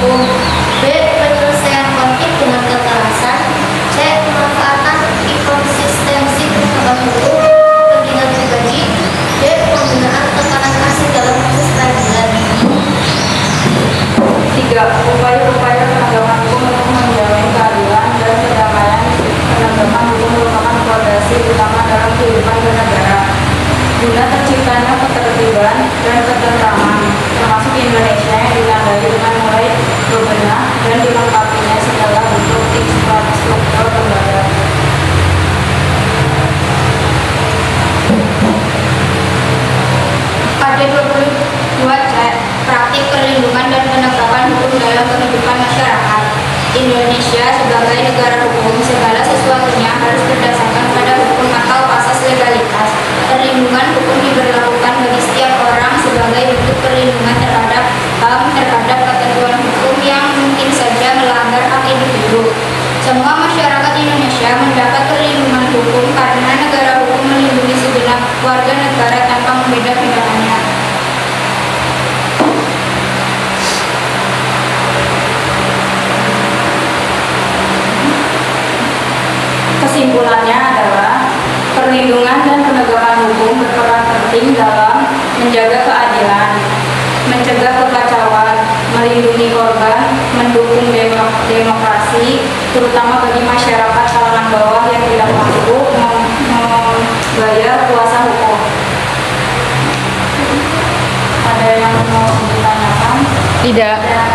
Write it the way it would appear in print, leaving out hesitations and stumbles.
hukum. B. Penyelesaian konflik dengan kekerasan. C. Pemanfaatan inkonsistensi penegakan hukum kepentingan pribadi. D. Penggunaan tekanan kasih dalam proses peradilan. 3. Upaya-upaya penegakan hukum untuk menjamin keadilan dan kedamaian. Penegakan hukum merupakan fondasi utama dalam kehidupan bernegara guna terciptanya ketertiban dan ketentraman, termasuk Indonesia yang ditandai dengan mulai bebenah dan dilengkapinya segala bentuk infrastruktur lembaga. Pada 22 C. Praktik perlindungan dan penegakan hukum dalam kehidupan masyarakat. Indonesia sebagai negara hukum, segala sesuatunya harus berdasarkan pada hukum atau asas legalitas. Perlindungan hukum diberlakukan bagi setiap orang sebagai bentuk perlindungan terhadap HAM terhadap ketentuan hukum yang mungkin saja melanggar hak individu. Semua masyarakat Indonesia mendapat perlindungan hukum karena negara hukum melindungi segenap warga negara tanpa membeda-bedakannya. Kesimpulannya adalah perlindungan dan penegakan hukum berperan penting dalam menjaga keadilan, mencegah kekacauan, melindungi korban, mendukung demokrasi, terutama bagi masyarakat kalangan bawah yang tidak mampu membayar kuasa hukum. Ada yang mau ditanyakan? Tidak.